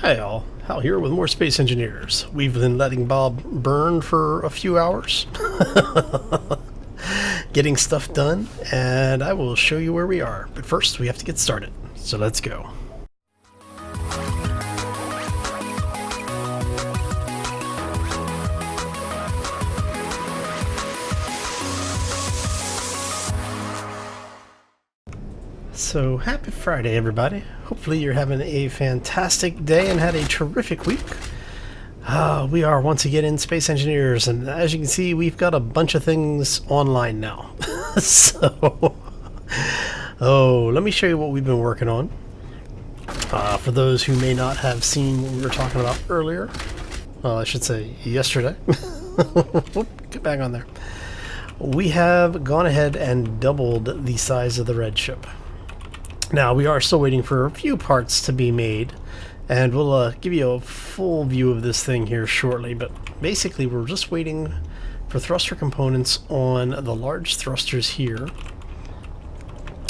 Hi all, Hal here with more Space Engineers. We've been letting Bob burn for a few hours, getting stuff done, and I will show you where we are. But first, we have to get started, so let's go. So happy Friday, everybody. Hopefully you're having a fantastic day and had a terrific week. We are once again in Space Engineers, and as you can see, we've got a bunch of things online now. Let me show you what we've been working on. For those who may not have seen what we were talking about earlier, I should say yesterday. Get back on there. We have gone ahead and doubled the size of the red ship. Now, we are still waiting for a few parts to be made, and we'll give you a full view of this thing here shortly, but basically we're just waiting for thruster components on the large thrusters here,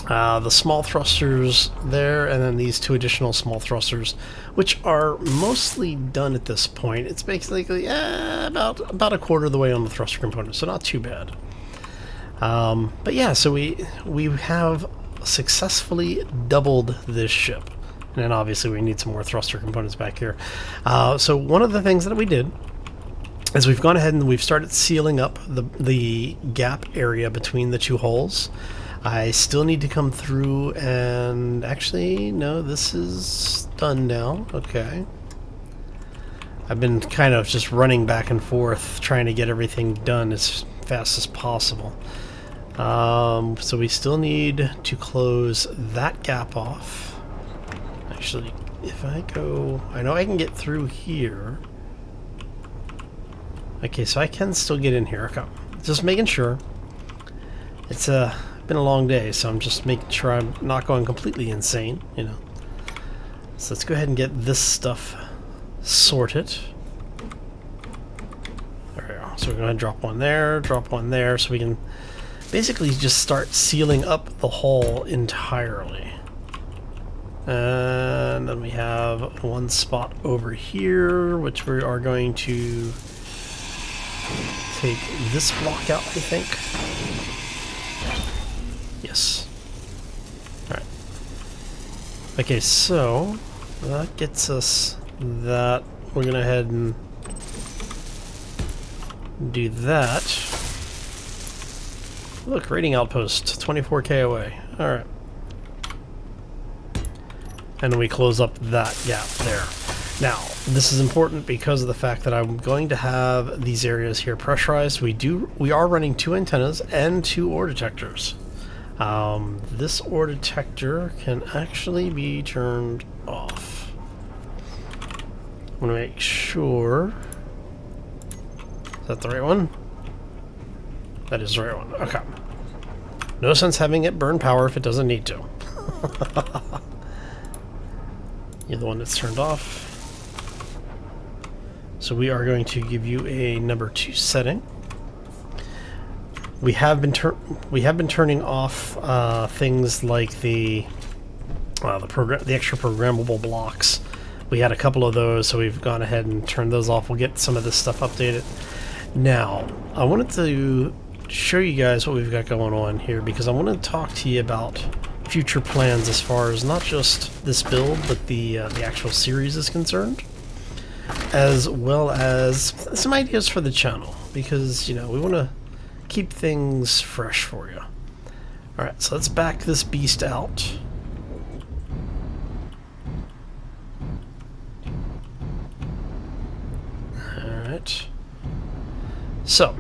the small thrusters there, and then these two additional small thrusters, which are mostly done at this point. It's basically about a quarter of the way on the thruster components, so not too bad. But yeah, so we have successfully doubled this ship, and then obviously we need some more thruster components back here. So one of the things that we did is we've gone ahead and we've started sealing up the gap area between the two holes. I still need to come through and actually, no, this is done now. Okay. I've been kind of just running back and forth trying to get everything done as fast as possible. So we still need to close that gap off. Actually, if I go... I know I can get through here. Okay, so I can still get in here. Okay. Just making sure. It's been a long day, so I'm just making sure I'm not going completely insane, you know. So let's go ahead and get this stuff sorted. There we go. So we're going to drop one there, so we can basically just start sealing up the hull entirely. And then we have one spot over here, which we are going to take this block out, I think. Yes. Alright. Okay, so that gets us that. We're going to head and do that. Look, rating outpost, 24k away. Alright. And then we close up that gap there. Now, this is important because of the fact that I'm going to have these areas here pressurized. We are running 2 antennas and 2 ore detectors. This ore detector can actually be turned off. I'm going to make sure... Is that the right one? That is the right one. Okay. No sense having it burn power if it doesn't need to. You're the one that's turned off. So we are going to give you a number 2 setting. We have been turning off things like the extra programmable blocks. We had a couple of those, so we've gone ahead and turned those off. We'll get some of this stuff updated. Now, I wanted to show you guys what we've got going on here, because I want to talk to you about future plans as far as not just this build, but the actual series is concerned, as well as some ideas for the channel, because, you know, we want to keep things fresh for you. Alright, so let's back this beast out. Alright. So,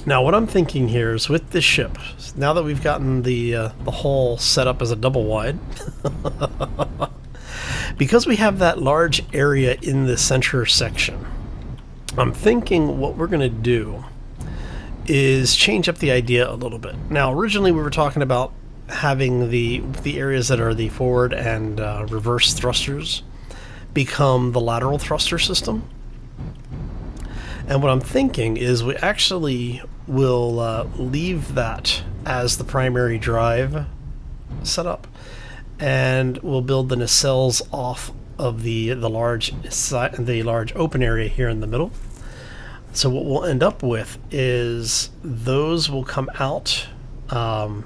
now what I'm thinking here is with this ship, now that we've gotten the hull set up as a double wide, because we have that large area in the center section, I'm thinking what we're going to do is change up the idea a little bit. Now, originally we were talking about having the areas that are the forward and reverse thrusters become the lateral thruster system. And what I'm thinking is we actually will leave that as the primary drive setup, and we'll build the nacelles off of the large open area here in the middle. So what we'll end up with is those will come out, add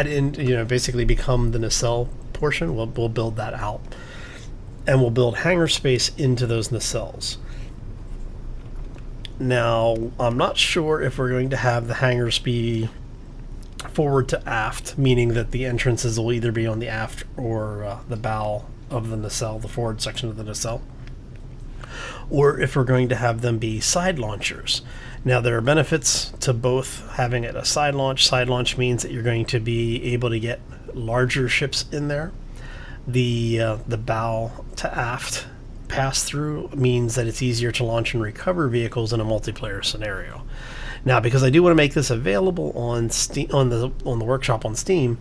in, basically become the nacelle portion. We'll build that out, and we'll build hangar space into those nacelles. Now, I'm not sure if we're going to have the hangars be forward to aft, meaning that the entrances will either be on the aft or the bow of the nacelle, the forward section of the nacelle, or if we're going to have them be side launchers. Now, there are benefits to both having it a side launch. Side launch means that you're going to be able to get larger ships in there. The bow to aft pass through means that it's easier to launch and recover vehicles in a multiplayer scenario. Now, because I do want to make this available on Steam, on the workshop on Steam,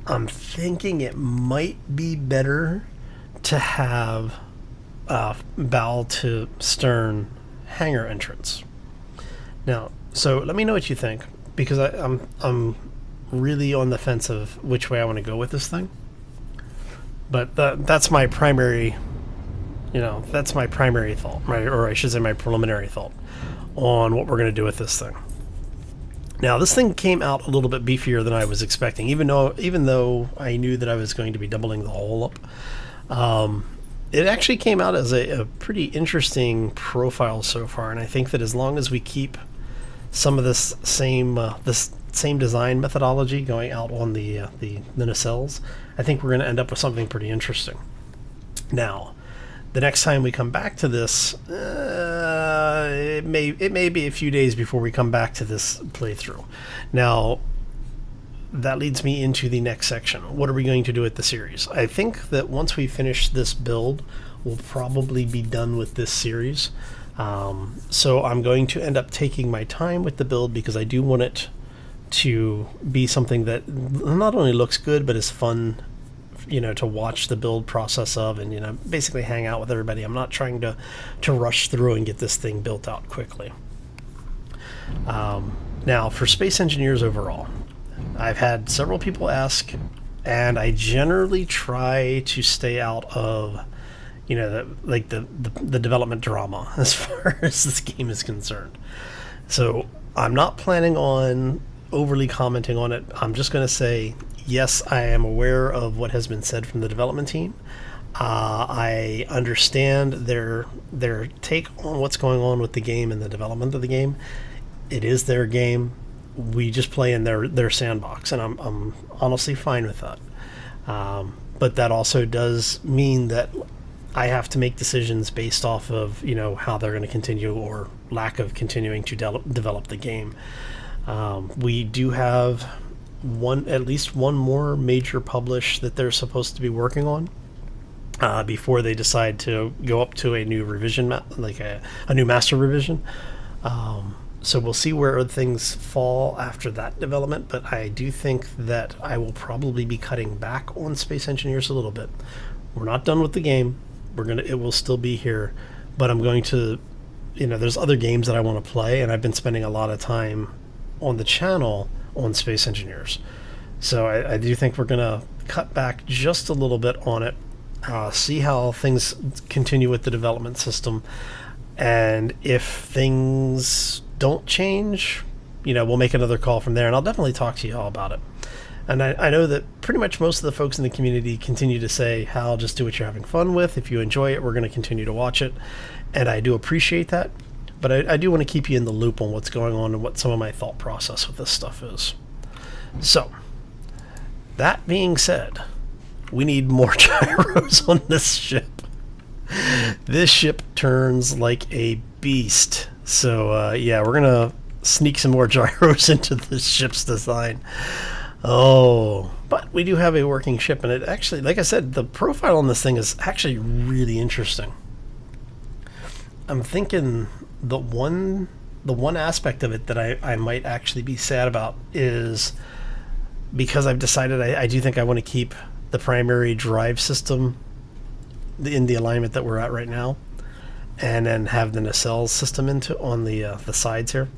I'm thinking it might be better to have bow to stern hangar entrance. Now, so let me know what you think, because I'm really on the fence of which way I want to go with this thing. But that's my primary. That's my primary thought, or I should say my preliminary thought on what we're going to do with this thing. Now, this thing came out a little bit beefier than I was expecting, even though I knew that I was going to be doubling the hull up. It actually came out as a pretty interesting profile so far, and I think that as long as we keep some of this same design methodology going out on the nacelles, I think we're going to end up with something pretty interesting. Now, the next time we come back to this, it may be a few days before we come back to this playthrough. Now, that leads me into the next section. What are we going to do with the series? I think that once we finish this build, we'll probably be done with this series. So I'm going to end up taking my time with the build, because I do want it to be something that not only looks good, but is fun, to watch the build process of, and basically hang out with everybody. I'm not trying to rush through and get this thing built out quickly. Now, for Space Engineers overall, I've had several people ask, and I generally try to stay out of the development drama as far as this game is concerned. So I'm not planning on overly commenting on it. I'm just going to say, yes, I am aware of what has been said from the development team. I understand their take on what's going on with the game and the development of the game. It is their game. We just play in their sandbox, and I'm honestly fine with that. But that also does mean that I have to make decisions based off of how they're going to continue or lack of continuing to develop the game. We do have at least one more major publish that they're supposed to be working on before they decide to go up to a new revision, like a new master revision. So we'll see where things fall after that development, but I do think that I will probably be cutting back on Space Engineers a little bit. We're not done with the game. It will still be here, but I'm going to, there's other games that I want to play, and I've been spending a lot of time on the channel on Space Engineers. So I do think we're going to cut back just a little bit on it, see how things continue with the development system, and if things don't change, we'll make another call from there, and I'll definitely talk to you all about it. And I know that pretty much most of the folks in the community continue to say, Hal, just do what you're having fun with. If you enjoy it, we're going to continue to watch it, and I do appreciate that. But I do want to keep you in the loop on what's going on and what some of my thought process with this stuff is. So, that being said, we need more gyros on this ship. This ship turns like a beast. So, yeah, we're going to sneak some more gyros into this ship's design. Oh, but we do have a working ship, and it actually, like I said, the profile on this thing is actually really interesting. I'm thinking the one aspect of it that I might actually be sad about is because I've decided I do think I want to keep the primary drive system in the alignment that we're at right now, and then have the nacelle system on the sides here,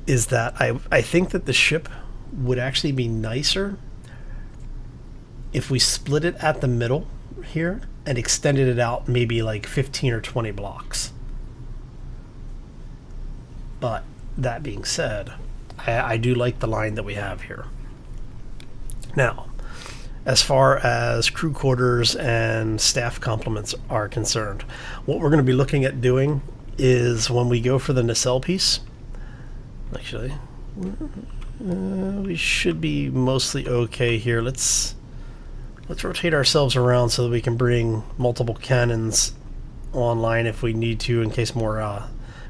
is that I think that the ship would actually be nicer if we split it at the middle, here and extended it out maybe like 15 or 20 blocks. But that being said, I do like the line that we have here. Now, as far as crew quarters and staff complements are concerned, what we're going to be looking at doing is when we go for the nacelle piece, actually, we should be mostly okay here. Let's rotate ourselves around so that we can bring multiple cannons online if we need to, in case more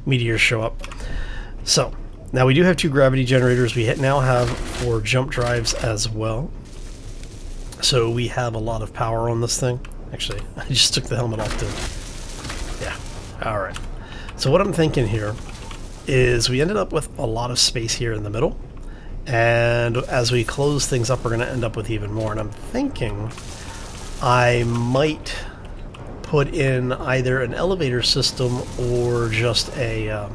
meteors show up. So now we do have 2 gravity generators. We now have 4 jump drives as well. So we have a lot of power on this thing. Actually, I just took the helmet off too. Yeah, all right. So what I'm thinking here is we ended up with a lot of space here in the middle. And as we close things up, we're going to end up with even more. And I'm thinking I might put in either an elevator system or just a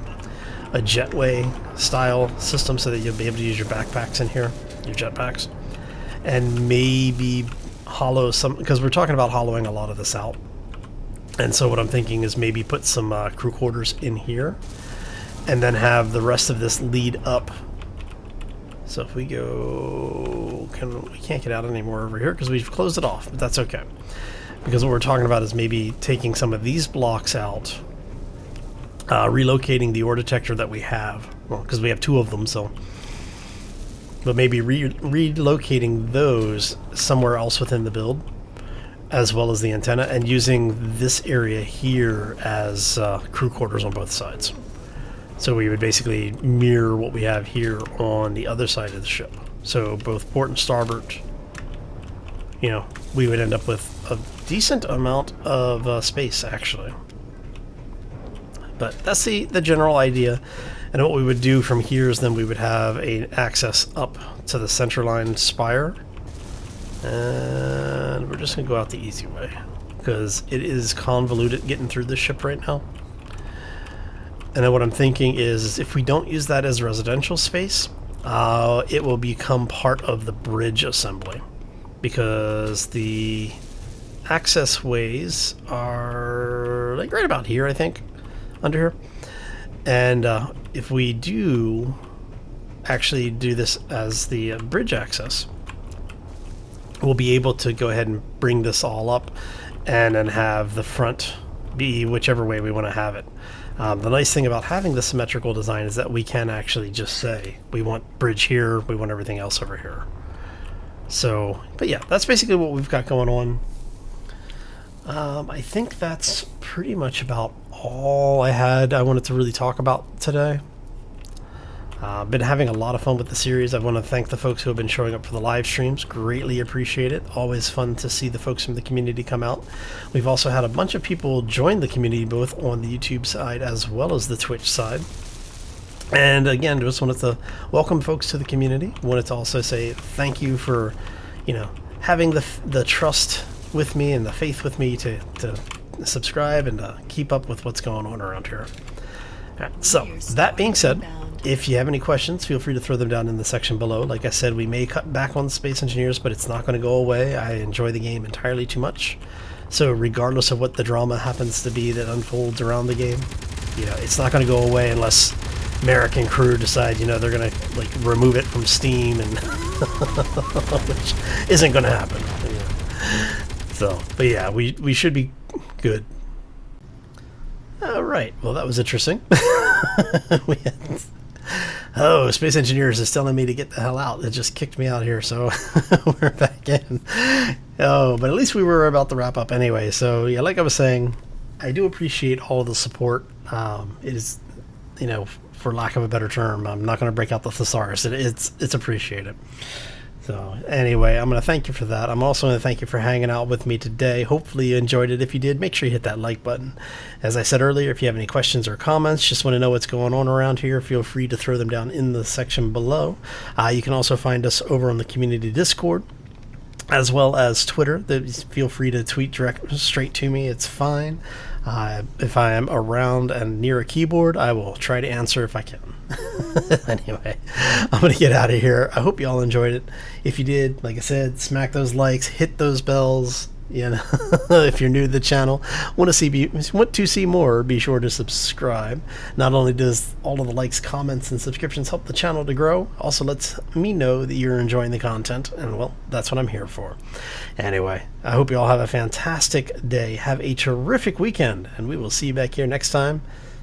jetway style system so that you'll be able to use your backpacks in here, your jetpacks, and maybe hollow some, because we're talking about hollowing a lot of this out. And so what I'm thinking is maybe put some crew quarters in here and then have the rest of this lead up. So if we go, we can't get out anymore over here because we've closed it off, but that's okay. Because what we're talking about is maybe taking some of these blocks out, relocating the ore detector that we have, well, because we have 2 of them, so, but maybe relocating those somewhere else within the build, as well as the antenna, and using this area here as crew quarters on both sides. So we would basically mirror what we have here on the other side of the ship. So both port and starboard, you know, we would end up with a decent amount of space, actually. But that's the general idea. And what we would do from here is then we would have an access up to the centerline spire. And we're just going to go out the easy way, because it is convoluted getting through this ship right now. And then what I'm thinking is if we don't use that as residential space, it will become part of the bridge assembly, because the access ways are like right about here, I think, under here. And if we do actually do this as the bridge access, we'll be able to go ahead and bring this all up and then have the front be whichever way we want to have it. The nice thing about having the symmetrical design is that we can actually just say we want bridge here, we want everything else over here. So, but yeah, that's basically what we've got going on. I think that's pretty much about all I wanted to really talk about today. Been having a lot of fun with the series. I want to thank the folks who have been showing up for the live streams. Greatly appreciate it. Always fun to see the folks from the community come out. We've also had a bunch of people join the community, both on the YouTube side as well as the Twitch side. And again, just wanted to welcome folks to the community. Wanted to also say thank you for, you know, having the trust with me and the faith with me to subscribe and to keep up with what's going on around here. All right, so that being said, if you have any questions, feel free to throw them down in the section below. Like I said, we may cut back on Space Engineers, but it's not going to go away. I enjoy the game entirely too much. So regardless of what the drama happens to be that unfolds around the game, you know, it's not going to go away unless Merrick and crew decide, you know, they're going to like remove it from Steam, and which isn't going to happen. You know. So, but yeah, we should be good. All right. Well, that was interesting. Oh, Space Engineers is telling me to get the hell out. It just kicked me out here, so we're back in. Oh, but at least we were about to wrap up anyway. So yeah, like I was saying, I do appreciate all the support. It is, you know, for lack of a better term, I'm not going to break out the thesaurus. It's appreciated. So anyway, I'm going to thank you for that. I'm also going to thank you for hanging out with me today. Hopefully you enjoyed it. If you did, make sure you hit that like button. As I said earlier, if you have any questions or comments, just want to know what's going on around here, feel free to throw them down in the section below. You can also find us over on the community Discord, as well as Twitter. Feel free to tweet straight to me. It's fine. If I am around and near a keyboard, I will try to answer if I can. Anyway, I'm going to get out of here. I hope you all enjoyed it. If you did, like I said, smack those likes, hit those bells, You know, if you're new to the channel, want to see more, be sure to subscribe. Not only does all of the likes, comments, and subscriptions help the channel to grow, also lets me know that you're enjoying the content, and well, that's what I'm here for. Anyway, I hope you all have a fantastic day. Have a terrific weekend, and we will see you back here next time.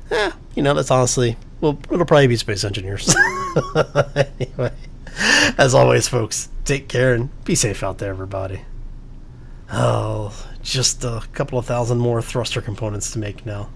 That's honestly, well, it'll probably be Space Engineers. Anyway, as always, folks, take care and be safe out there, everybody. Oh, just a couple of thousand more thruster components to make now.